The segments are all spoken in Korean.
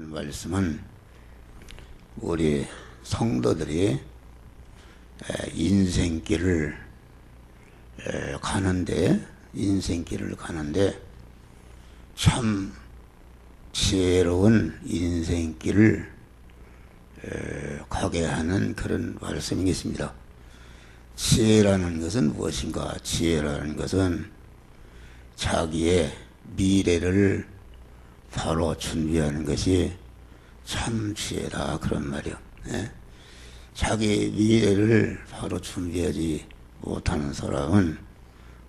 말씀은 우리 성도들이 인생길을 가는데 참 지혜로운 인생길을 가게 하는 그런 말씀이겠습니다. 지혜라는 것은 무엇인가? 지혜라는 것은 자기의 미래를 바로 준비하는 것이 참 지혜다, 그런 말이요. 자기 미래를 바로 준비하지 못하는 사람은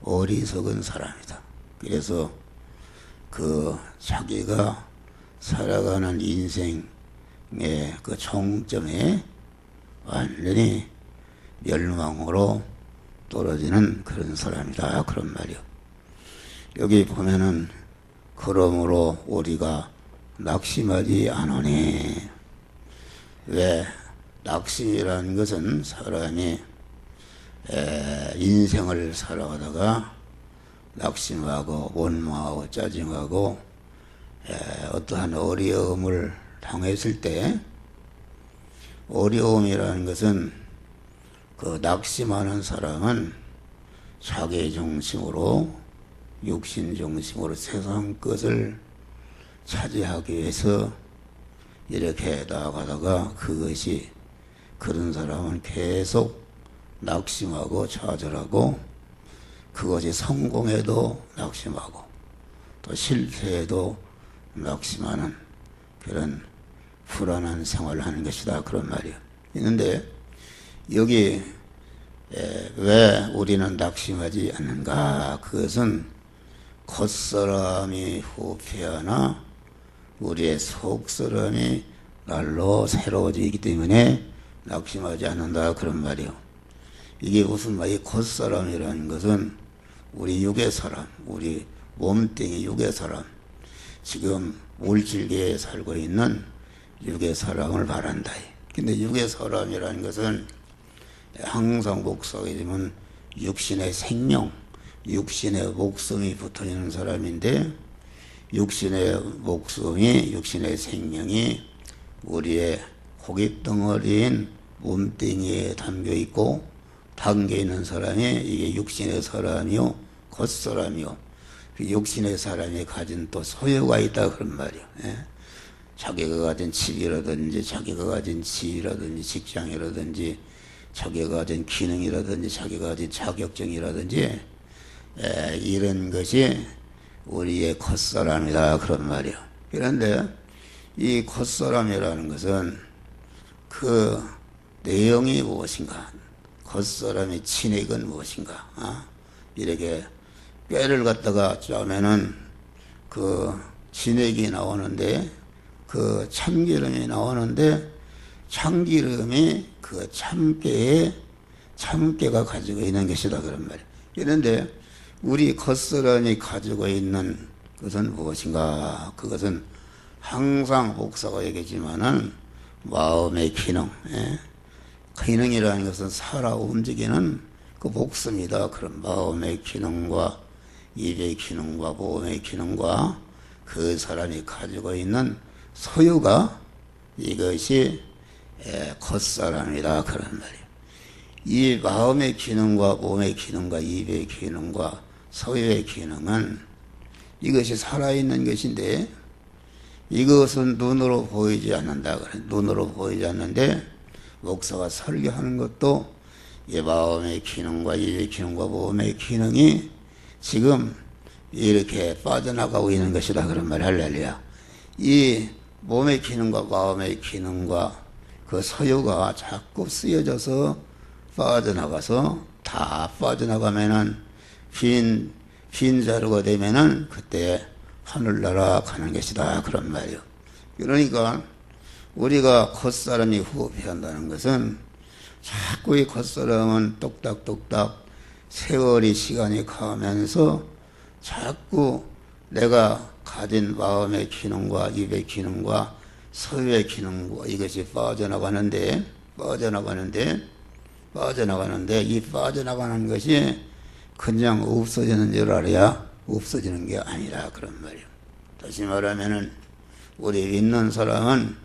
어리석은 사람이다. 그래서 그 자기가 살아가는 인생의 그 종점에 완전히 멸망으로 떨어지는 그런 사람이다, 그런 말이요. 여기 보면은 그러므로 우리가 낙심하지 않으니. 왜? 낙심이라는 것은 사람이 인생을 살아가다가 낙심하고 원망하고 짜증하고 어떠한 어려움을 당했을 때, 어려움이라는 것은 그 낙심하는 사람은 자기 중심으로, 육신 중심으로 세상 것을 차지하기 위해서 이렇게 나아가다가 그것이, 그런 사람은 계속 낙심하고 좌절하고, 그것이 성공해도 낙심하고 또 실패해도 낙심하는 그런 불안한 생활을 하는 것이다, 그런 말이에요. 있는데 여기 왜 우리는 낙심하지 않는가? 그것은 겉사람이 후패하나 우리의 속사람이 날로 새로워지기 때문에 낙심하지 않는다, 그런 말이요. 이게 무슨 말이에요? 겉사람이라는 것은 우리 육의 사람, 우리 몸뚱이 육의 사람, 지금 물질계에 살고 있는 육의 사람을 말한다. 근데 육의 사람이라는 것은 항상 목사하게 되면 육신의 생명, 육신의 목숨이 붙어 있는 사람인데, 육신의 목숨이, 육신의 생명이 우리의 고깃덩어리인 몸뚱이에 담겨 있고, 담겨 있는 사람이 이게 육신의 사람이요, 겉사람이요. 그 육신의 사람이 가진 또 소유가 있다, 그런 말이요. 자기가 가진 집이라든지, 자기가 가진 지위라든지, 직장이라든지, 자기가 가진 기능이라든지, 자기가 가진 자격증이라든지, 이런 것이 우리의 겉사람이다, 그런 말이요. 그런데 이 겉사람이라는 것은 그 내용이 무엇인가? 겉사람의 진액은 무엇인가? 이렇게 뼈를 갖다가 짜면은 그 진액이 나오는데, 그 참기름이 나오는데, 참기름이 그 참깨가 가지고 있는 것이다, 그런 말이에요. 그런데 우리 겉사람이 가지고 있는 것은 무엇인가? 그것은 항상 목사가 얘기했지만은 마음의 기능, 기능이라는 것은 살아 움직이는 그 목숨이다. 그런 마음의 기능과 입의 기능과 몸의 기능과 그 사람이 가지고 있는 소유가, 이것이 겉사람이다, 그런 말이에요. 이 마음의 기능과 몸의 기능과 입의 기능과 소유의 기능은 이것이 살아있는 것인데, 이것은 눈으로 보이지 않는다. 그래. 눈으로 보이지 않는데 목사가 설교하는 것도 이 마음의 기능과 입의 기능과 몸의 기능이 지금 이렇게 빠져나가고 있는 것이다, 그런 말. 할렐루야. 이 몸의 기능과 마음의 기능과 그 소유가 자꾸 쓰여져서 빠져나가서, 다 빠져나가면은 빈 자루가 되면은 그때 하늘나라 가는 것이다, 그런 말이요. 그러니까 우리가 겉사람이 후패한다는 것은 자꾸 이 겉사람은 똑딱똑딱 세월이, 시간이 가면서 자꾸 내가 가진 마음의 기능과 입의 기능과 소유의 기능과 이것이 빠져나가는데 이 빠져나가는 것이 그냥 없어지는 줄 알아야 없어지는 게 아니라, 그런 말이에요. 다시 말하면은 우리 믿는 사람은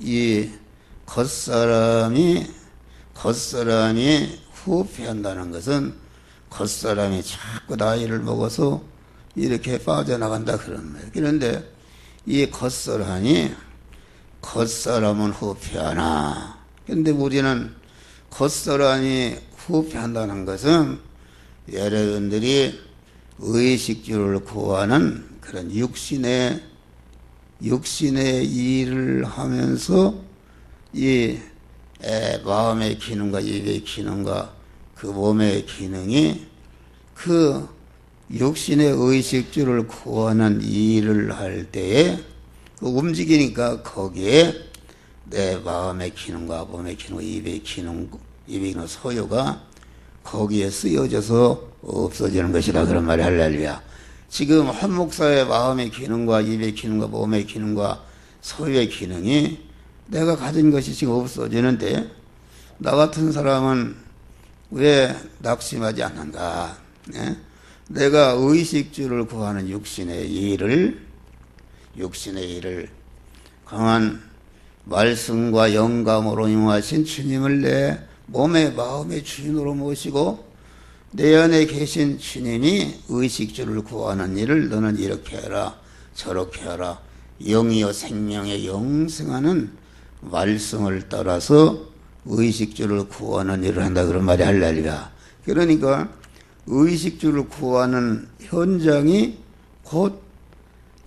이 겉사람이 후패한다는 것은 겉사람이 자꾸 나이를 먹어서 이렇게 빠져나간다 그런 말이에요. 그런데 이 겉사람은 후패하나. 그런데 우리는 겉사람이 후패한다는 것은 여러분들이 의식주를 구하는 그런 육신의 일을 하면서 이 마음의 기능과 입의 기능과 그 몸의 기능이 그 육신의 의식주를 구하는 일을 할 때에 그 움직이니까 거기에 내 마음의 기능과 몸의 기능, 입의 기능, 소유가 거기에 쓰여져서 없어지는 것이다 그런 말이 할렐루야. 지금 한 목사의 마음의 기능과 입의 기능과 몸의 기능과 소유의 기능이 내가 가진 것이 지금 없어지는데 나 같은 사람은 왜 낙심하지 않는가? 내가 의식주를 구하는 육신의 일을 강한 말씀과 영감으로 임하신 주님을 내 몸의 마음의 주인으로 모시고 내 안에 계신 주님이 의식주를 구하는 일을 너는 이렇게 해라 저렇게 해라 영이요 생명의 영생하는 말씀을 따라서 의식주를 구하는 일을 한다 그런 말이 할렐루야. 그러니까 의식주를 구하는 현장이 곧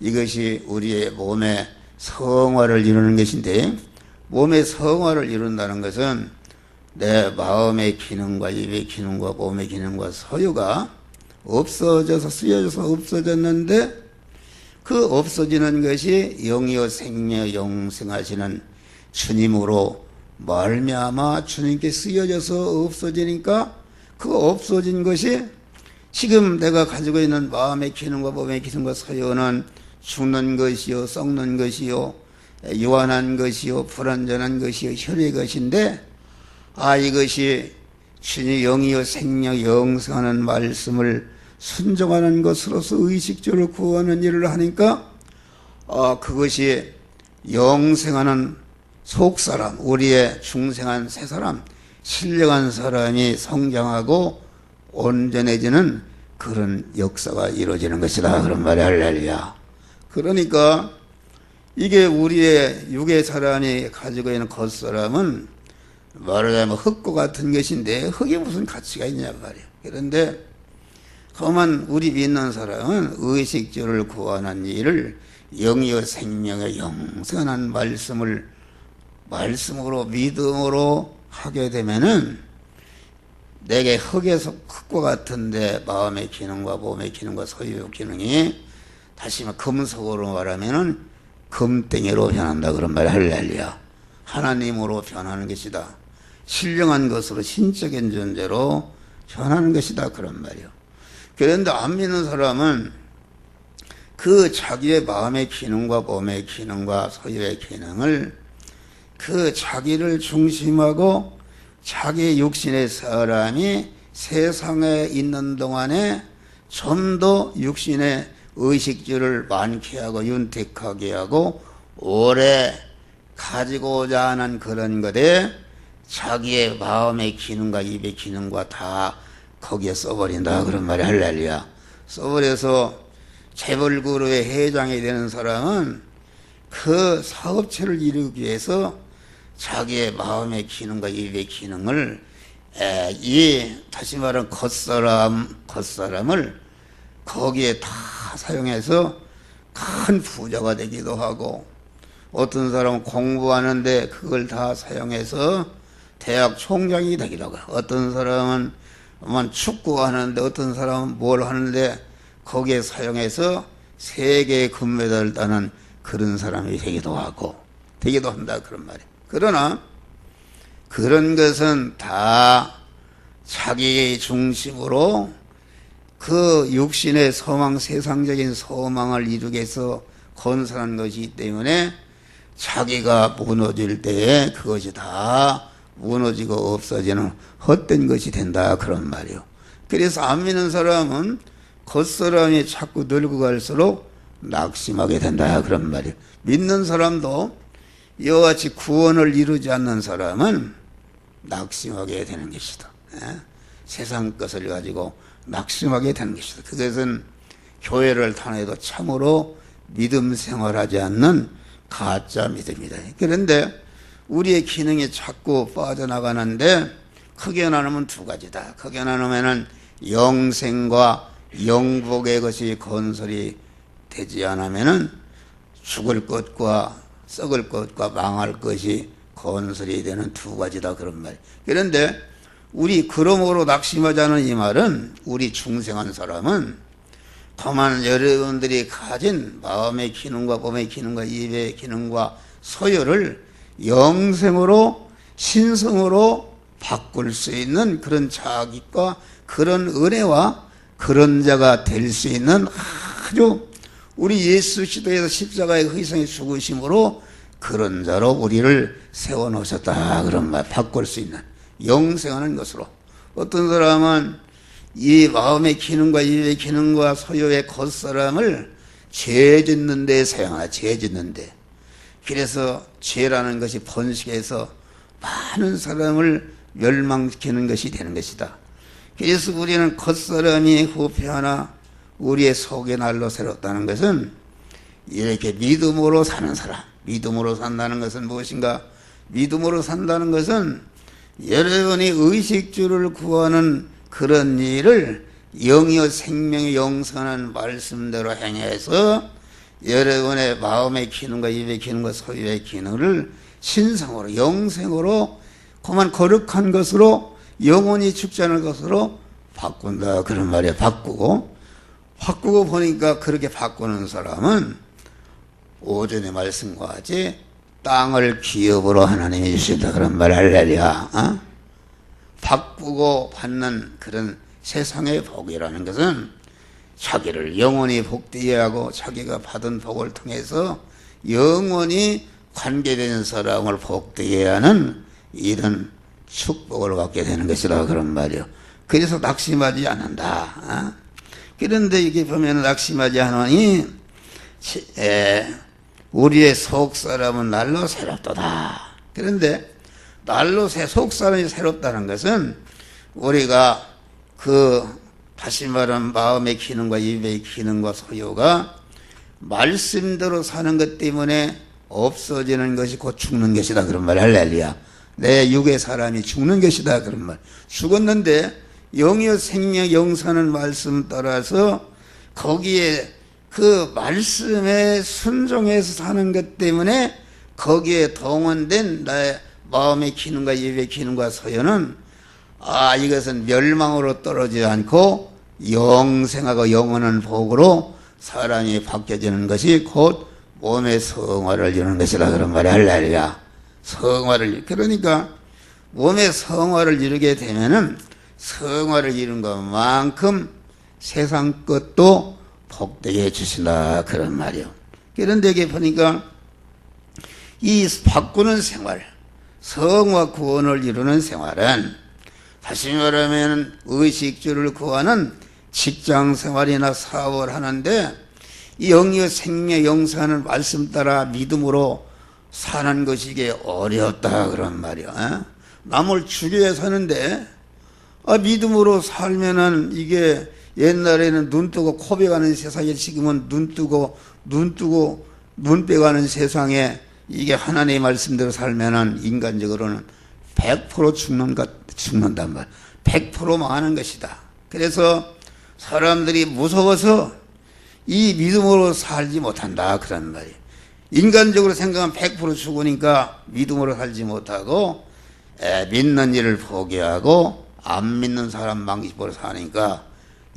이것이 우리의 몸의 성화를 이루는 것인데, 몸의 성화를 이룬다는 것은 내 마음의 기능과 입의 기능과 몸의 기능과 소유가 없어져서 쓰여져서 없어졌는데, 그 없어지는 것이 영이요 생명 영생하시는 주님으로 말미암아 주님께 쓰여져서 없어지니까, 그 없어진 것이 지금 내가 가지고 있는 마음의 기능과 몸의 기능과 소유는 죽는 것이요 썩는 것이요 유한한 것이요 불완전한 것이요 혈의 것인데, 이것이 주님 영이요 생명 영생하는 말씀을 순종하는 것으로서 의식주를 구하는 일을 하니까 그것이 영생하는 속사람, 우리의 중생한 새 사람, 신령한 사람이 성장하고 온전해지는 그런 역사가 이루어지는 것이다 그런 말이 할렐루야. 그러니까 이게 우리의 육의 사람이 가지고 있는 겉사람은 말하자면 흙과 같은 것인데, 흙이 무슨 가치가 있냐 말이에요. 그런데 그만 우리 믿는 사람은 의식주를 구하는 일을 영이요 생명의 영생하는 말씀으로 믿음으로 하게 되면은 내게 흙과 같은데 마음의 기능과 몸의 기능과 소유 기능이 다시 말해 금속으로 말하면은 금덩이로 변한다 그런 말이 할렐루야. 하나님으로 변하는 것이다. 신령한 것으로 신적인 존재로 변하는 것이다 그런 말이요. 그런데 안 믿는 사람은 그 자기의 마음의 기능과 몸의 기능과 소유의 기능을 그 자기를 중심하고 자기 육신의 사람이 세상에 있는 동안에 좀 더 육신의 의식주를 많게 하고 윤택하게 하고 오래 가지고자 하는 그런 것에 자기의 마음의 기능과 입의 기능과 다 거기에 써버린다 그런 말이 할렐루야. 써버려서 재벌그룹의 회장이 되는 사람은 그 사업체를 이루기 위해서 자기의 마음의 기능과 입의 기능을 다시 말하면 겉사람을 거기에 다 사용해서 큰 부자가 되기도 하고, 어떤 사람은 공부하는데 그걸 다 사용해서 대학 총장이 되기도 하고, 어떤 사람은 축구하는데, 어떤 사람은 뭘 하는데 거기에 사용해서 세계 금메달을 따는 그런 사람이 되기도 한다 그런 말이에요. 그러나 그런 것은 다 자기 중심으로 그 육신의 소망, 세상적인 소망을 이루기 위해서 건설한 것이기 때문에 자기가 무너질 때에 그것이 다 무너지고 없어지는 헛된 것이 된다 그런 말이요. 그래서 안 믿는 사람은 겉사람이 자꾸 늙어갈수록 낙심하게 된다 그런 말이에요. 믿는 사람도 이와 같이 구원을 이루지 않는 사람은 낙심하게 되는 것이다. 세상 것을 가지고 낙심하게 되는 것이다. 그것은 교회를 다녀도 참으로 믿음 생활하지 않는 가짜 믿음이다. 그런데 우리의 기능이 자꾸 빠져나가는데 크게 나누면 두 가지다. 크게 나누면은 영생과 영복의 것이 건설이 되지 않으면은 죽을 것과 썩을 것과 망할 것이 건설이 되는 두 가지다 그런 말. 그런데 우리 그러므로 낙심하자는 이 말은 우리 중생한 사람은 다만 여러분들이 가진 마음의 기능과 몸의 기능과 입의 기능과 소유를 영생으로 신성으로 바꿀 수 있는 그런 자격과 그런 은혜와 그런 자가 될 수 있는 아주 우리 예수 시대에서 십자가의 희생의 죽으심으로 그런 자로 우리를 세워놓으셨다 그런 말. 바꿀 수 있는 영생하는 것으로. 어떤 사람은 이 마음의 기능과 입의 기능과 소유의 겉사람을 죄 짓는 데 사용하라. 죄 짓는 데. 그래서 죄라는 것이 번식해서 많은 사람을 멸망시키는 것이 되는 것이다. 그래서 우리는 겉사람이 후패하나 우리의 속의 날로 새롭다는 것은 이렇게 믿음으로 사는 사람. 믿음으로 산다는 것은 무엇인가? 믿음으로 산다는 것은 여러분이 의식주를 구하는 그런 일을 영이요 생명의 영선한 말씀대로 행해서 여러분의 마음의 기능과 입의 기능과 소유의 기능을 신성으로 영생으로 그만 거룩한 것으로 영원히 죽지 않을 것으로 바꾼다 그런 말이에요. 바꾸고 보니까 그렇게 바꾸는 사람은 오전의 말씀과 같이 땅을 기업으로 하나님이 주신다 그런 말. 할렐루야. 바꾸고 받는 그런 세상의 복이라는 것은 자기를 영원히 복되게 하고 자기가 받은 복을 통해서 영원히 관계되는 사람을 복되게 하는 이런 축복을 받게 되는 것이라 그런 말이요. 그래서 낙심하지 않는다. 그런데 이게 보면 낙심하지 않으니 우리의 속사람은 날로 새롭도다. 그런데 날로 속사람이 새롭다는 것은 우리가 다시 말하면 마음의 기능과 입의 기능과 소유가 말씀대로 사는 것 때문에 없어지는 것이 곧 죽는 것이다 그런 말. 할렐루야. 내 육의 사람이 죽는 것이다 그런 말. 죽었는데 영이요 생명 영사는 말씀 따라서 거기에 그 말씀에 순종해서 사는 것 때문에 거기에 동원된 나의 마음의 기능과 입의 기능과 소유는 이것은 멸망으로 떨어지지 않고 영생하고 영원한 복으로 사람이 바뀌어지는 것이 곧 몸의 성화를 이루는 것이라 그런 말이. 할렐루야. 성화를. 그러니까 몸의 성화를 이루게 되면은 성화를 이룬 것만큼 세상 것도 복되게 해주신다 그런 말이요. 그런데 이게 보니까 이 바꾸는 생활, 성화 구원을 이루는 생활은 다시 말하면 의식주를 구하는 직장 생활이나 사업을 하는데 이 영이요 생명 영사하는 말씀 따라 믿음으로 사는 것이 이게 어렵다 그런 말이야. 남을 죽여야 사는데 믿음으로 살면은 이게 옛날에는 눈 뜨고 코 베가는 세상에 지금은 눈 뜨고 눈 빼가는 세상에 이게 하나님의 말씀대로 살면은 인간적으로는 100% 죽는단 말. 100% 망하는 것이다. 그래서 사람들이 무서워서 이 믿음으로 살지 못한다 그런 말이에요. 인간적으로 생각하면 100% 죽으니까 믿음으로 살지 못하고 믿는 일을 포기하고 안 믿는 사람 방식으로 사니까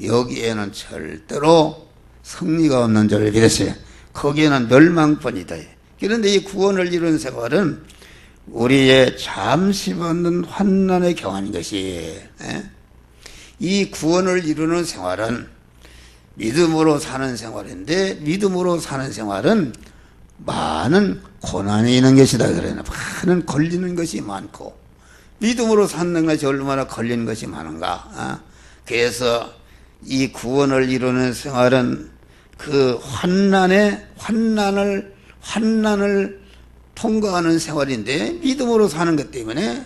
여기에는 절대로 승리가 없는 줄을 믿었어요. 거기에는 멸망뿐이다. 그런데 이 구원을 이룬 생활은 우리의 잠시 받는 환난의 경험인 것이, 이 구원을 이루는 생활은 믿음으로 사는 생활인데, 믿음으로 사는 생활은 많은 고난이 있는 것이다 그래요. 많은 걸리는 것이 많고, 믿음으로 사는 것이 얼마나 걸리는 것이 많은가. 그래서 이 구원을 이루는 생활은 그 환난을 통과하는 생활인데 믿음으로 사는 것 때문에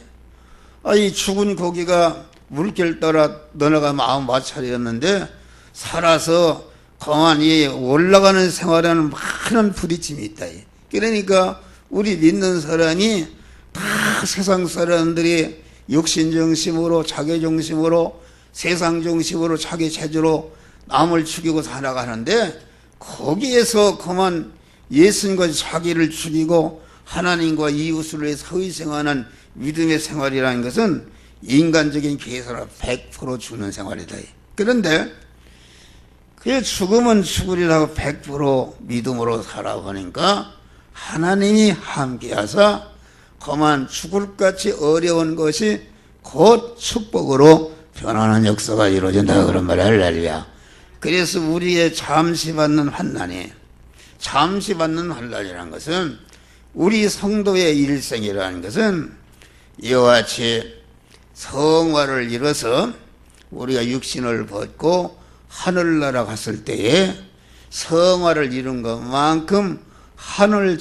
이 죽은 고기가 물결 따라 너네가 마음 마찰이었는데 살아서 가만히 올라가는 생활에는 많은 부딪힘이 있다. 그러니까 우리 믿는 사람이 다 세상 사람들이 육신정심으로 자기중심으로 세상중심으로 자기 체제로 남을 죽이고 살아가는데 거기에서 그만 예수님과 자기를 죽이고 하나님과 이웃을 위해서 희생하는 믿음의 생활이라는 것은 인간적인 계산으로 100% 죽는 생활이다. 그런데 그 죽으면 죽으리라고 100% 믿음으로 살아보니까 하나님이 함께하사 그만 죽을같이 어려운 것이 곧 축복으로 변하는 역사가 이루어진다 그런 말이야. 할렐루야. 그래서 우리의 잠시 받는 환난이라는 것은 우리 성도의 일생이라는 것은 이와 같이 성화를 이뤄서 우리가 육신을 벗고 하늘나라 갔을 때에 성화를 이룬 것만큼 하늘나라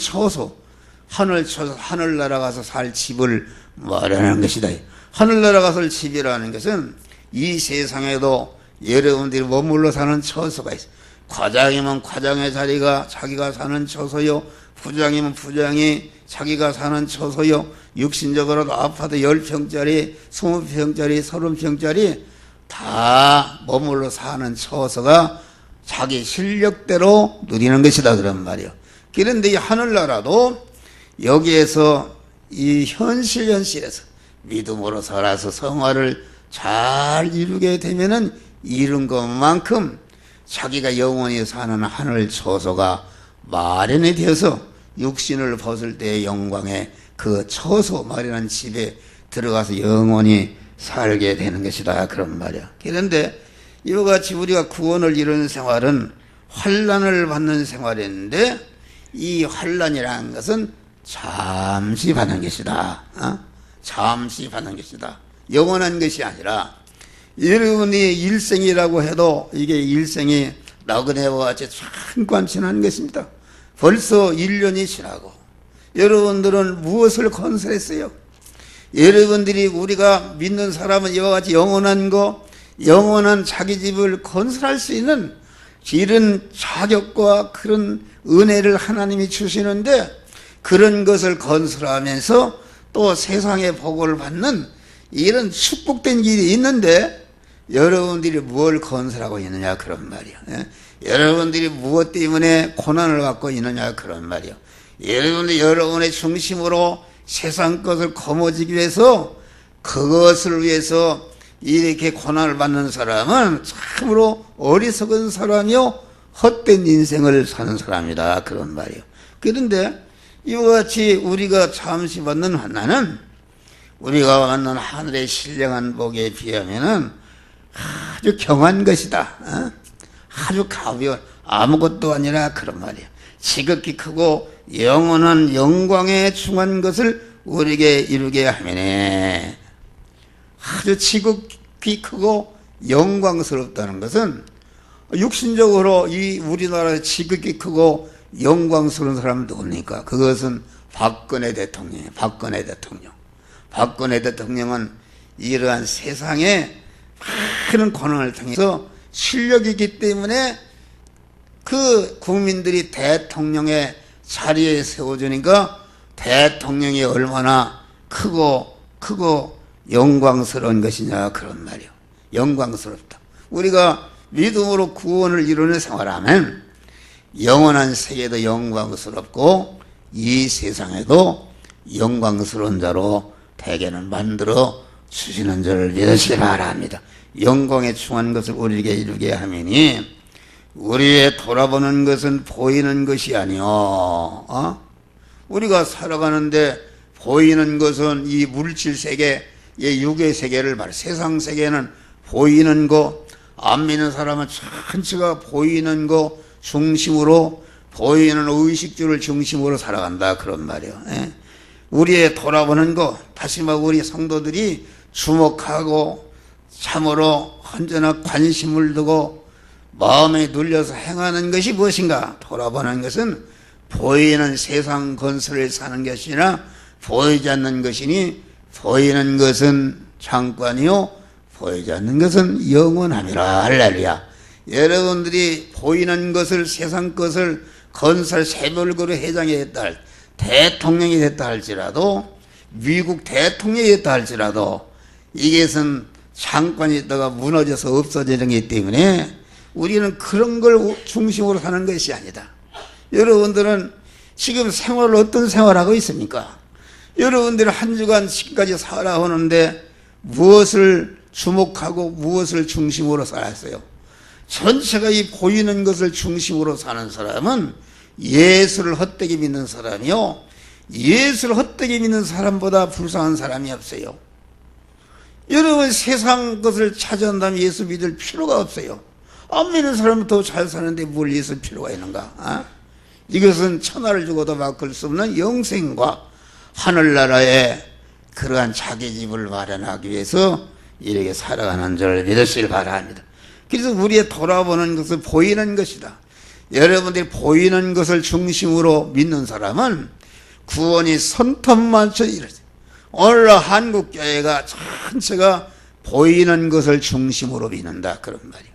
가서 살 집을 마련하는 것이다. 하늘나라 가서 집이라는 것은 이 세상에도 여러분들이 머물러 사는 처소가 있어요. 과장이면 과장의 자리가 자기가 사는 처소요, 부장이면 부장이 자기가 사는 처소요, 육신적으로도 아파트 10평짜리, 20평짜리, 30평짜리 다 머물러 사는 처소가 자기 실력대로 누리는 것이다 그런 말이에요. 그런데 이 하늘나라도 여기에서 이 현실에서 믿음으로 살아서 성화를 잘 이루게 되면은 이룬 것만큼 자기가 영원히 사는 하늘 처소가 마련이 되어서 육신을 벗을 때의 영광의 그 처소 마련한 집에 들어가서 영원히 살게 되는 것이다 그런 말이야. 그런데 이와 같이 우리가 구원을 이루는 생활은 환난을 받는 생활인데 이 환난이라는 것은 잠시 받는 것이다. 잠시 받는 것이다. 영원한 것이 아니라 여러분이 일생이라고 해도 이게 일생이 나그네와 같이 잠깐 지난 것입니다. 벌써 1년이 지나고 여러분들은 무엇을 건설했어요? 여러분들이 우리가 믿는 사람은 이와 같이 영원한 자기 집을 건설할 수 있는 이런 자격과 그런 은혜를 하나님이 주시는데 그런 것을 건설하면서 또 세상의 복을 받는 이런 축복된 길이 있는데 여러분들이 뭘 건설하고 있느냐 그런 말이야. 여러분들이 무엇 때문에 고난을 받고 있느냐 그런 말이야. 여러분들이 여러분의 중심으로 세상 것을 거머쥐기 위해서 그것을 위해서 이렇게 고난을 받는 사람은 참으로 어리석은 사람이요 헛된 인생을 사는 사람이다 그런 말이에요. 그런데 이와 같이 우리가 잠시 받는 환난은 우리가 받는 하늘의 신령한 복에 비하면은 아주 경한 것이다. 아주 가벼운 아무것도 아니라 그런 말이에요. 지극히 크고 영원한 영광에 중한 것을 우리에게 이루게 하면에 아주 지극히 크고 영광스럽다는 것은 육신적으로 이 우리나라에 지극히 크고 영광스러운 사람은 누굽니까? 그것은 박근혜 대통령이에요. 박근혜 대통령은 이러한 세상에 많은 고난을 통해서 실력이기 때문에 그 국민들이 대통령의 자리에 세워주니까 대통령이 얼마나 크고 영광스러운 것이냐 그런 말이에요. 영광스럽다. 우리가 믿음으로 구원을 이루는 생활하면 영원한 세계도 영광스럽고 이 세상에도 영광스러운 자로 대개는 만들어 주시는 줄을 믿으시기 바랍니다. 영광에 충한 것을 우리에게 이루게 하면이 우리의 돌아보는 것은 보이는 것이 아니요. 우리가 살아가는데 보이는 것은 이 물질 세계, 이 육의 세계를 말해. 세상 세계는 보이는 거, 안 믿는 사람은 전체가 보이는 거 중심으로, 보이는 의식주를 중심으로 살아간다 그런 말이에요. 우리의 돌아보는 거, 다시 말해 우리 성도들이 주목하고 참으로 언제나 관심을 두고 마음에 눌려서 행하는 것이 무엇인가? 돌아보는 것은 보이는 세상 건설을 사는 것이나 보이지 않는 것이니 보이는 것은 잠깐이요 보이지 않는 것은 영원함이라. 할렐루야. 여러분들이 보이는 것을 세상 것을 건설 새별그룹 회장이 됐다 할 대통령이 됐다 할지라도 미국 대통령이 됐다 할지라도 이것은 잠깐 있다가 무너져서 없어지는 것이기 때문에 우리는 그런 걸 중심으로 사는 것이 아니다. 여러분들은 지금 생활을 어떤 생활하고 있습니까? 여러분들이 한 주간 지금까지 살아오는데 무엇을 주목하고 무엇을 중심으로 살았어요? 전체가 이 보이는 것을 중심으로 사는 사람은 예수를 헛되게 믿는 사람이요, 예수를 헛되게 믿는 사람보다 불쌍한 사람이 없어요. 여러분 세상 것을 찾아온다면 예수 믿을 필요가 없어요. 안 믿는 사람은 더 잘 사는데 뭘 예수 필요가 있는가? 어? 이것은 천하를 주고도 바꿀 수 없는 영생과 하늘나라에 그러한 자기 집을 마련하기 위해서 이렇게 살아가는 줄 믿으시길 바랍니다. 그래서 우리의 돌아보는 것은 보이는 것이다. 여러분들이 보이는 것을 중심으로 믿는 사람은 구원이 선턴만쳐 이르지. 오늘 한국교회가 전체가 보이는 것을 중심으로 믿는다 그런 말이에요.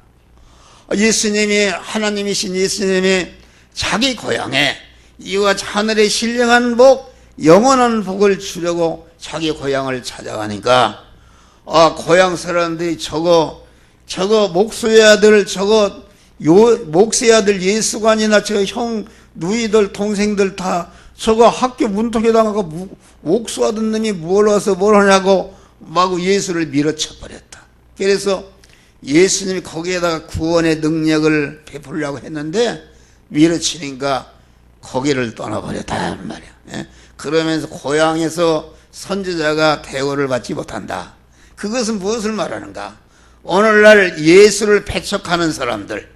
예수님이 하나님이신 예수님이 자기 고향에 이와 하늘의 신령한 복 영원한 복을 주려고 자기 고향을 찾아가니까 고향 사람들이 저거 목수의 아들 목수의 아들 예수관이나 저 형 누이들 동생들 다 저거 학교 문턱에다가 옥수하던 놈이 뭘 와서 뭘 하냐고 막 예수를 밀어쳐버렸다. 그래서 예수님이 거기에다가 구원의 능력을 베풀려고 했는데 밀어치니까 거기를 떠나버렸다 말이야. 예? 그러면서 고향에서 선지자가 대우를 받지 못한다. 그것은 무엇을 말하는가? 오늘날 예수를 배척하는 사람들,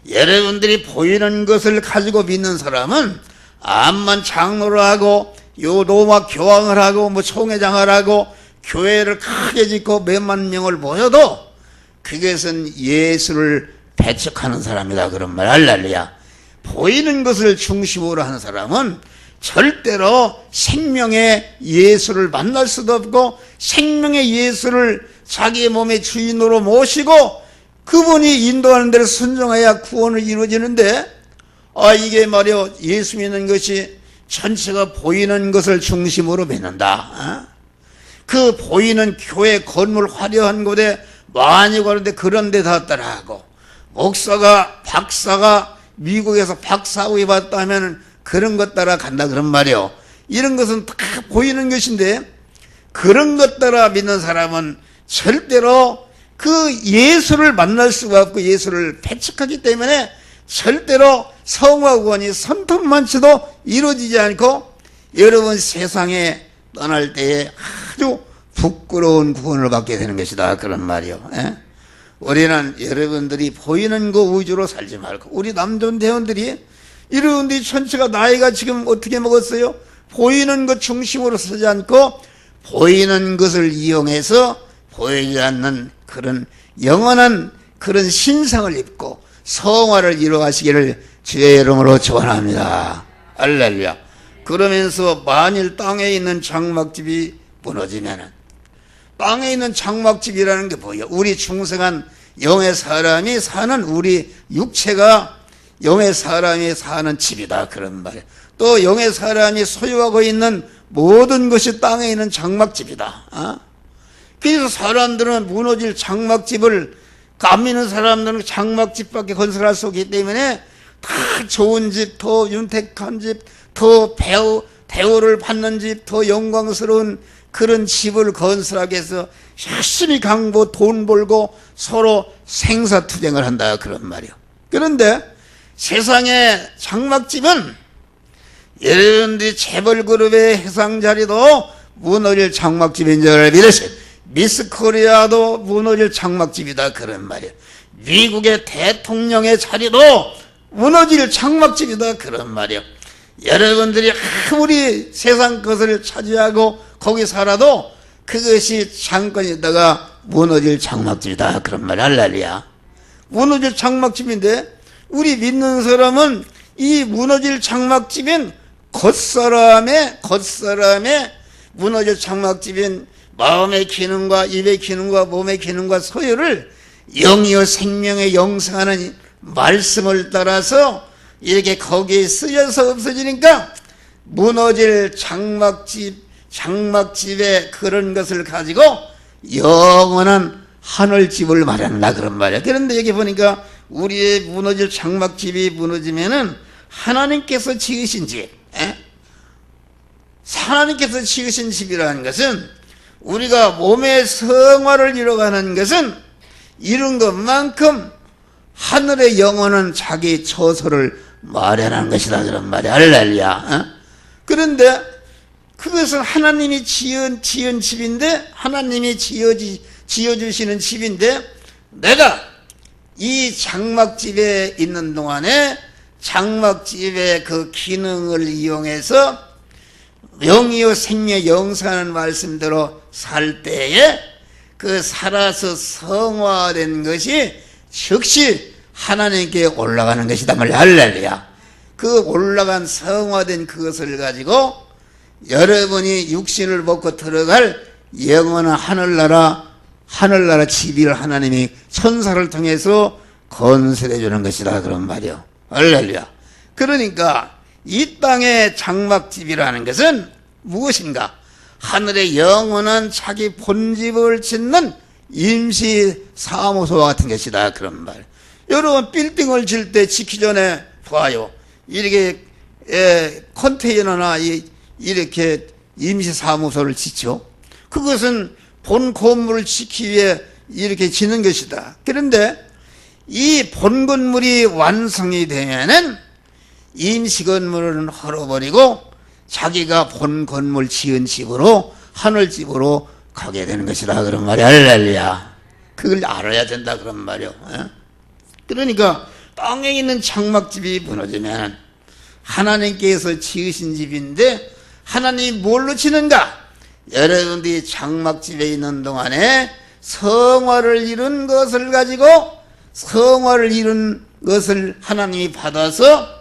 여러분들이 보이는 것을 가지고 믿는 사람은 암만 장로를 하고 로마 교황을 하고 총회장을 하고 교회를 크게 짓고 몇만 명을 모여도 그것은 예수를 배척하는 사람이다 그런 말. 할렐루야. 보이는 것을 중심으로 하는 사람은 절대로 생명의 예수를 만날 수도 없고 생명의 예수를 자기의 몸의 주인으로 모시고 그분이 인도하는 대로 순종해야 구원을 이루어지는데 이게 말이요 예수 믿는 것이 전체가 보이는 것을 중심으로 믿는다. 그 보이는 교회 건물 화려한 곳에 많이 가는데 그런 데 다 따라하고 목사가 박사가 미국에서 박사학위 받았다 하면 그런 것 따라 간다 그런 말이요. 이런 것은 다 보이는 것인데 그런 것 따라 믿는 사람은 절대로 그 예수를 만날 수가 없고 예수를 배척하기 때문에 절대로 성화 구원이 선턴만치도 이루어지지 않고 여러분 세상에 떠날 때에 아주 부끄러운 구원을 받게 되는 것이다 그런 말이요. 우리는 여러분들이 보이는 거 위주로 살지 말고 우리 남존 대원들이 여러분들이 전체가 나이가 지금 어떻게 먹었어요? 보이는 것 중심으로 서지 않고 보이는 것을 이용해서 보이지 않는 그런 영원한 그런 신상을 입고 성화를 이루어가시기를 주의 이름으로 축원합니다. 할렐루야. 그러면서 만일 땅에 있는 장막집이 무너지면은 땅에 있는 장막집이라는 게 뭐예요? 우리 중생한 영의 사람이 사는 우리 육체가 영의 사람이 사는 집이다 그런 말이에요. 또 영의 사람이 소유하고 있는 모든 것이 땅에 있는 장막집이다. 그래서 사람들은 무너질 장막집을 안 믿는 사람들은 장막집밖에 건설할 수 없기 때문에 다 좋은 집, 더 윤택한 집, 더 대우를 받는 집, 더 영광스러운 그런 집을 건설하기 위해서 열심히 강보 돈 벌고 서로 생사투쟁을 한다 그런 말이요. 그런데 세상의 장막집은 여러분들이 재벌그룹의 해상자리도 무너질 장막집인 줄 믿으세요. 미스코리아도 무너질 장막집이다 그런 말이에요. 미국의 대통령의 자리도 무너질 장막집이다 그런 말이에요. 여러분들이 아무리 세상 것을 차지하고 거기 살아도 그것이 잠깐 있다가 무너질 장막집이다 그런 말. 할렐루야. 무너질 장막집인데 우리 믿는 사람은 이 무너질 장막집인 겉사람의 무너질 장막집인 마음의 기능과 입의 기능과 몸의 기능과 소유를 영이요 생명의 영생하는 말씀을 따라서 이렇게 거기에 쓰여서 없어지니까 무너질 장막집에 그런 것을 가지고 영원한 하늘집을 마련한다 그런 말이야. 그런데 여기 보니까 우리의 무너질 장막집이 무너지면은 하나님께서 지으신 집, 하나님께서 지으신 집이라는 것은 우리가 몸의 성화를 이뤄가는 것은 이룬 것만큼 하늘의 영혼은 자기 처소를 마련한 것이다 그런 말이야. 할렐루야. 그런데 그것은 하나님이 지은 집인데, 하나님이 지어주시는 집인데, 내가 이 장막집에 있는 동안에 장막집의 그 기능을 이용해서 영이요 생명 영생하는 말씀대로 살 때에 그 살아서 성화된 것이 즉시 하나님께 올라가는 것이다 말이야. 할렐루야. 그 올라간 성화된 그것을 가지고 여러분이 육신을 먹고 들어갈 영원한 하늘나라 집을 하나님이 천사를 통해서 건설해 주는 것이다 그런 말이요. 할렐루야. 그러니까 이 땅의 장막집이라는 것은 무엇인가? 하늘의 영원한 자기 본집을 짓는 임시 사무소와 같은 것이다 그런 말. 여러분 빌딩을 질 때 짓기 전에 봐요. 이렇게 컨테이너나 이렇게 임시 사무소를 짓죠. 그것은 본 건물을 짓기 위해 이렇게 짓는 것이다. 그런데 이 본 건물이 완성이 되면은 임시 건물은 헐어버리고 자기가 본 건물 지은 집으로 하늘집으로 가게 되는 것이다 그런 말이야. 할렐루야. 그걸 알아야 된다 그런 말이요. 그러니까 땅에 있는 장막집이 무너지면 하나님께서 지으신 집인데 하나님이 뭘로 지는가? 여러분들이 장막집에 있는 동안에 성화를 이룬 것을 가지고 성화를 이룬 것을 하나님이 받아서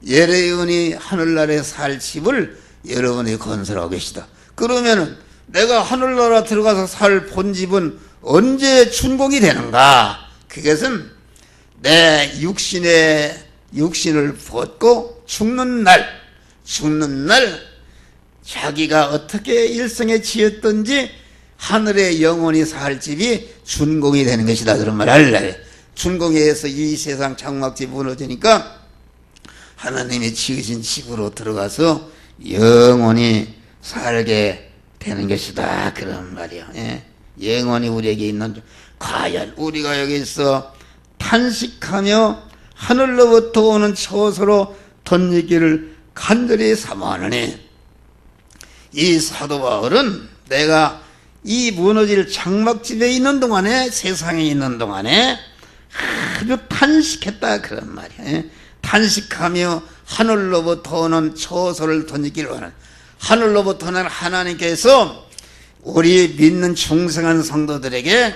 여러분이 하늘나라에 살 집을 여러분이 건설하고 계시다. 그러면은 내가 하늘나라 들어가서 살 본집은 언제 준공이 되는가? 그것은 내 육신을 벗고 죽는 날 자기가 어떻게 일생에 지었던지 하늘의 영원히 살 집이 준공이 되는 것이다 그런 말 할래. 준공에 의해서 이 세상 장막집이 무너지니까 하나님이 지으신 집으로 들어가서 영원히 살게 되는 것이다 그런 말이야. 영원히 우리에게 있는, 과연 우리가 여기서 탄식하며 하늘로부터 오는 처소로 덧입기를 간절히 사모하느니, 이 사도 바울은 내가 이 무너질 장막집에 있는 동안에, 세상에 있는 동안에 아주 탄식했다 그런 말이야. 탄식하며 하늘로부터 오는 처소를 덧입기를 원하는, 하늘로부터는 하나님께서 우리 믿는 중생한 성도들에게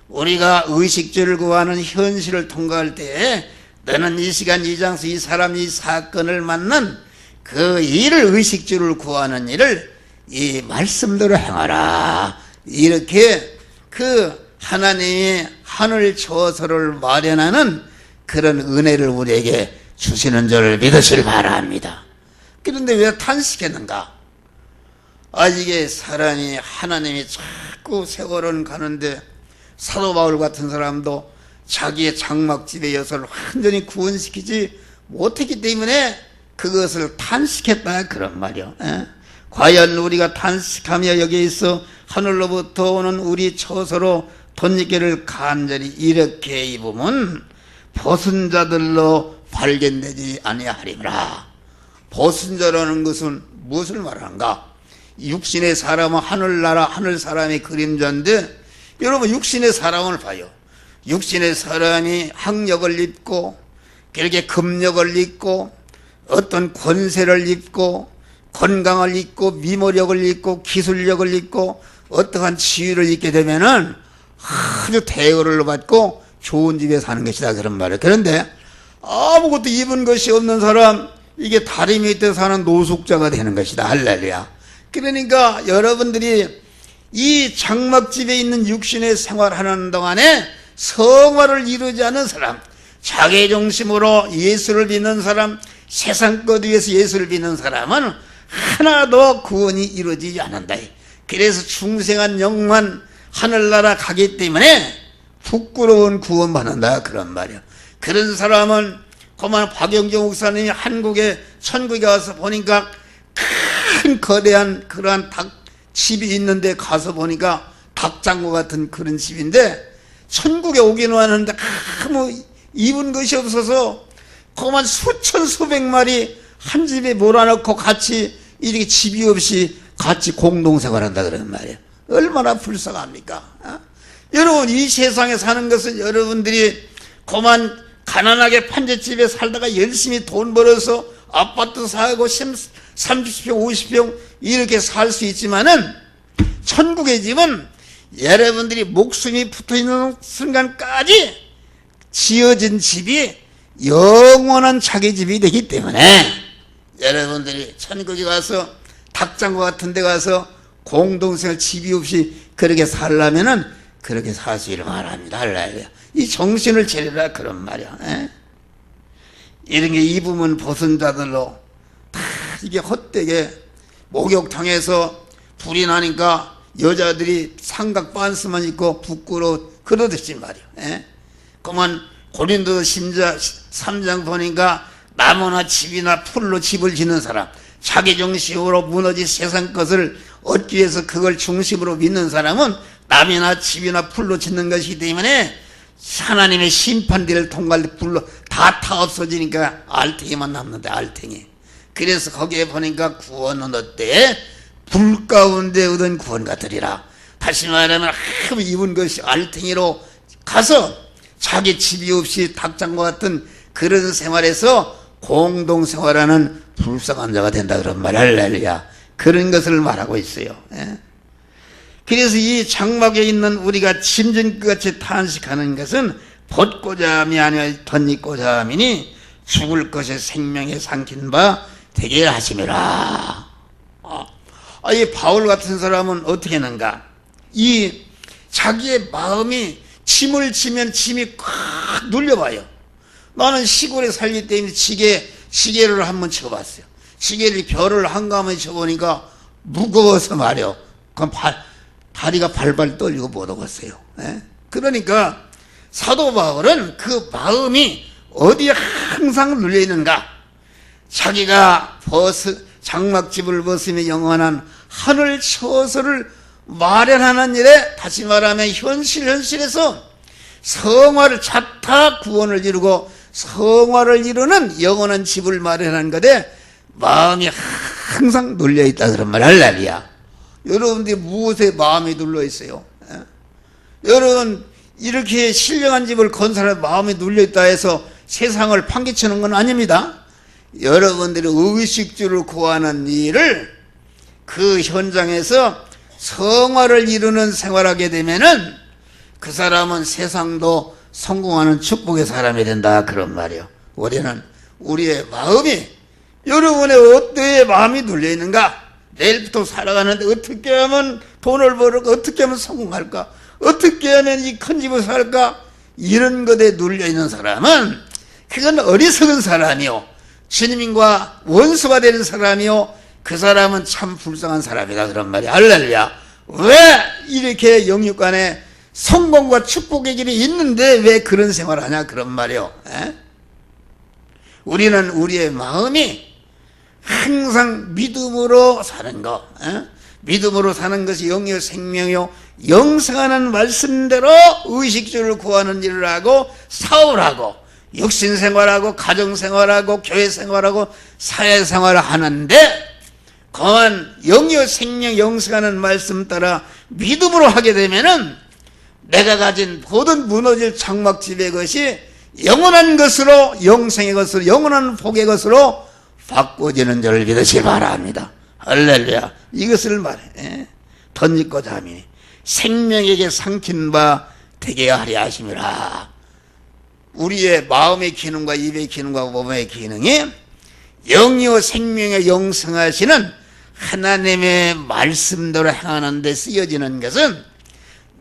우리가 의식주를 구하는 현실을 통과할 때에 너는 이 시간 이 장소 이 사람 이 사건을 만난 그 일을, 의식주를 구하는 일을 이 말씀대로 행하라, 이렇게 그 하나님이 하늘 처소를 마련하는 그런 은혜를 우리에게 주시는 줄 믿으시길 바랍니다. 그런데 왜 탄식했는가? 이게 사람이, 하나님이 자꾸 세월은 가는데 사도 바울 같은 사람도 자기의 장막집의 여섯을 완전히 구원시키지 못했기 때문에 그것을 탄식했다 그런 말이요. 과연 우리가 탄식하며 여기에 있어 하늘로부터 오는 우리 처소로 덧입기를 간절히 이렇게 입으면 벗은 자들로 발견되지 아니하리라. 벗은 자라는 것은 무엇을 말하는가? 육신의 사람은 하늘나라 하늘 사람의 그림자인데, 여러분 육신의 사람을 봐요. 육신의 사람이 학력을 입고 그렇게 금력을 입고 어떤 권세를 입고 건강을 입고 미모력을 입고 기술력을 입고 어떠한 지위를 입게 되면은 아주 대우를 받고 좋은 집에 사는 것이다 그런 말이에요. 그런데 아무것도 입은 것이 없는 사람, 이게 다리 밑에 사는 노숙자가 되는 것이다. 할렐루야. 그러니까 여러분들이 이 장막집에 있는 육신의 생활하는 동안에 성화를 이루지 않은 사람, 자기 중심으로 예수를 믿는 사람, 세상 것 위해서 예수를 믿는 사람은 하나도 구원이 이루어지지 않는다. 그래서 중생한 영만 하늘나라 가기 때문에 부끄러운 구원 받는다 그런 말이야. 그런 사람은 그만 박영정 목사님이 한국에 천국에 와서 보니까 큰 거대한 그러한 집이 있는데 가서 보니까 닭장고 같은 그런 집인데 천국에 오기는 왔는데 아무 입은 것이 없어서 그만 수천 수백 마리 한 집에 몰아넣고 같이 이렇게 집이 없이 같이 공동생활한다 그런 말이에요. 얼마나 불쌍합니까? 여러분 이 세상에 사는 것은 여러분들이 그만 가난하게 판잣집에 살다가 열심히 돈 벌어서 아파트 사고 30평 50평 이렇게 살 수 있지만은 천국의 집은 여러분들이 목숨이 붙어있는 순간까지 지어진 집이 영원한 자기 집이 되기 때문에 여러분들이 천국에 가서 닭장고 같은 데 가서 공동생활 집이 없이 그렇게 살려면은 그렇게 살 수 있기를 바랍니다. 할렐루야. 이 정신을 차리라 그런 말이야. 이런 게 입으면 벗은 자들로 다 이게 헛되게 목욕탕에서 불이 나니까 여자들이 삼각 반스만 입고 부끄러워 그러듯이 말이야. 그만 고린도 3장 보니까 나무나 집이나 풀로 집을 짓는 사람, 자기 중심으로 무너진 세상 것을 얻기 위해서 그걸 중심으로 믿는 사람은 남이나 집이나 풀로 짓는 것이기 때문에 하나님의 심판대를 통과할 때 불로 다 없어지니까 알탱이만 남는데 알탱이. 그래서 거기에 보니까 구원은 어때? 불 가운데 얻은 구원 같으리라. 다시 말하면 아무 입은 것이 알탱이로 가서 자기 집이 없이 닭장과 같은 그런 생활에서 공동생활하는 불쌍한 자가 된다 그런 말. 할렐루야. 그런 것을 말하고 있어요. 그래서 이 장막에 있는 우리가 짐승같이 탄식하는 것은 벗고자 함이 아니라 덧입고자 함이니 죽을 것에 생명에 삼킨 바 되게 하심이라. 이 바울 같은 사람은 어떻게 하는가? 이 자기의 마음이 짐을 지면 짐이 꽉 눌려봐요. 나는 시골에 살기 때문에 시계를 한번 쳐봤어요. 시계를 별을 한가하면 쳐보니까 무거워서 말이요. 그럼 다리가 발발 떨리고 못 오겠어요. 그러니까 사도 바울은 그 마음이 어디에 항상 눌려있는가? 자기가 장막집을 벗으며 영원한 하늘 처소를 마련하는 일에 다시 말하면 현실에서 성화를 자타 구원을 이루고 성화를 이루는 영원한 집을 마련하는 것에 마음이 항상 눌려있다 그런 말. 할렐루야. 여러분들이 무엇에 마음이 눌려있어요? 여러분 이렇게 신령한 집을 건설해 마음이 눌려있다 해서 세상을 판기치는 건 아닙니다. 여러분들이 의식주를 구하는 일을 그 현장에서 성화를 이루는 생활하게 되면은 그 사람은 세상도 성공하는 축복의 사람이 된다 그런 말이에요. 우리는 우리의 마음이 여러분의 어때에 마음이 눌려 있는가? 내일부터 살아가는데 어떻게 하면 돈을 벌을까? 어떻게 하면 성공할까? 어떻게 하면 이 큰 집을 살까? 이런 것에 눌려 있는 사람은 그건 어리석은 사람이요, 주님과 원수가 되는 사람이요, 그 사람은 참 불쌍한 사람이다 그런 말이야. 할렐루야. 왜 이렇게 영육간에 성공과 축복의 길이 있는데 왜 그런 생활하냐 그런 말이요. 우리는 우리의 마음이 항상 믿음으로 사는 거, 믿음으로 사는 것이 영의 생명이요, 영생하는 말씀대로 의식주를 구하는 일을 하고 사업을 하고 육신생활하고 가정생활하고 교회생활하고 사회생활을 하는데 그만 영의 생명 영생하는 말씀 따라 믿음으로 하게 되면은 내가 가진 모든 무너질 장막집의 것이 영원한 것으로, 영생의 것으로, 영원한 복의 것으로 바꿔지는 줄을 믿으시 바랍니다. 할렐루야. 이것을 말해. 덧입고자 함이니 생명에게 삼킨 바 되게 하려 하심이라. 우리의 마음의 기능과 입의 기능과 몸의 기능이 영이요 생명의 영성하시는 하나님의 말씀대로 행하는 데 쓰여지는 것은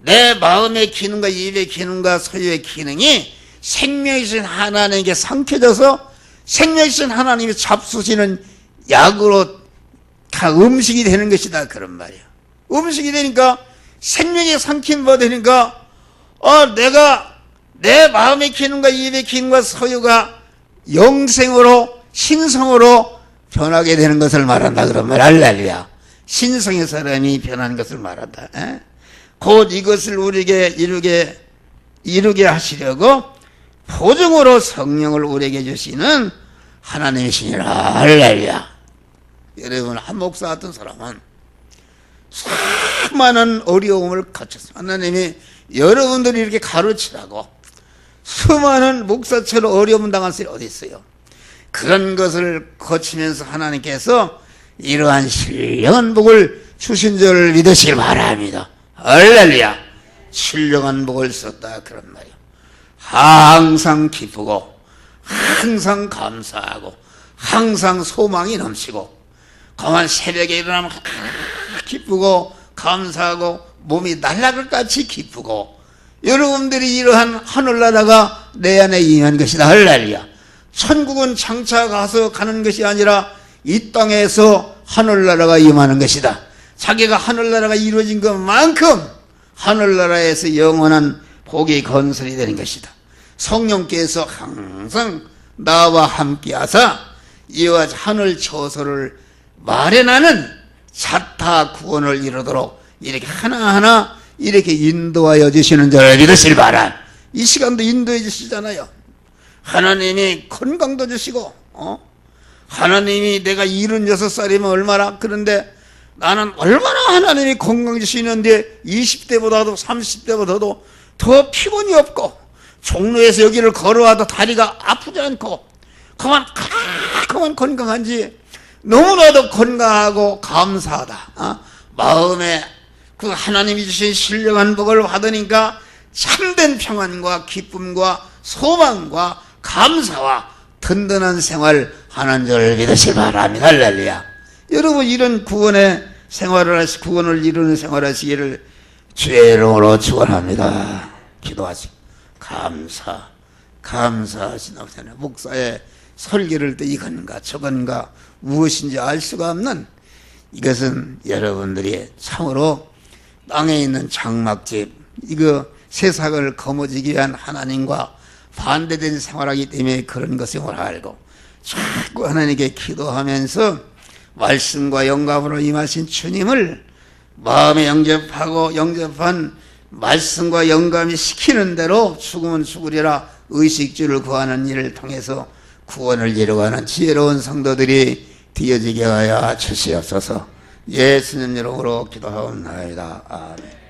내 마음의 기능과 입의 기능과 소유의 기능이 생명이신 하나님께 삼켜져서 생명이신 하나님이 잡수시는 약으로 다 음식이 되는 것이다 그런 말이에요. 음식이 되니까 생명이 삼킨 바 되니까 내가 내 마음의 기능과 입의 기능과 소유가 영생으로 신성으로 변하게 되는 것을 말한다 그런 말. 할렐루야. 신성의 사람이 변하는 것을 말한다. 곧 이것을 우리에게 이루게 하시려고 보증으로 성령을 우리에게 주시는 하나님이시니라. 할렐루야. 여러분, 한 목사 같은 사람은 수많은 어려움을 거쳤어요. 하나님이 여러분들이 이렇게 가르치라고 수많은 목사처럼 어려움 당한 사람이 어디 있어요? 그런 것을 거치면서 하나님께서 이러한 신령한 복을 주신 줄 믿으시길 바랍니다. 할렐루야. 신령한 복을 썼다 그런 말이에요. 항상 기쁘고 항상 감사하고 항상 소망이 넘치고 그만 새벽에 일어나면 기쁘고 감사하고 몸이 날아갈 같이 기쁘고 여러분들이 이러한 하늘나라가 내 안에 임한 것이다. 할렐루야. 천국은 장차 가서 가는 것이 아니라 이 땅에서 하늘나라가 임하는 것이다. 자기가 하늘나라가 이루어진 것만큼 하늘나라에서 영원한 복이 건설이 되는 것이다. 성령께서 항상 나와 함께 하사 이와 하늘 처소를 마련하는 자타 구원을 이루도록 이렇게 하나하나 이렇게 인도하여 주시는 줄 믿으실 바람. 이 시간도 인도해 주시잖아요. 하나님이 건강도 주시고 하나님이 내가 76살이면 얼마나, 그런데 나는 얼마나 하나님이 건강 주시는데 20대보다도 30대보다도 더 피곤이 없고 종로에서 여기를 걸어와도 다리가 아프지 않고 그만 건강한지 너무나도 건강하고 감사하다. 마음에 그 하나님이 주신 신령한 복을 받으니까 참된 평안과 기쁨과 소망과 감사와 든든한 생활 하는 줄 믿으시기 바랍니다. 할렐루야. 여러분, 이런 구원의 생활을 구원을 이루는 생활하시기를 주의 이름으로 축원합니다. 기도하시고 감사하시나 보잖아요. 목사의 설교를 때 이건가 저건가 무엇인지 알 수가 없는, 이것은 여러분들이 참으로 땅에 있는 장막집, 이거 세상을 거머쥐기 위한 하나님과 반대된 생활하기 때문에 그런 것임을 알고 자꾸 하나님께 기도하면서 말씀과 영감으로 임하신 주님을 마음에 영접한 말씀과 영감이 시키는 대로 죽으면 죽으리라 의식주를 구하는 일을 통해서 구원을 이루어가는 지혜로운 성도들이 되어지게 하여 주시옵소서. 예수님 이름으로 기도하옵나이다. 아멘.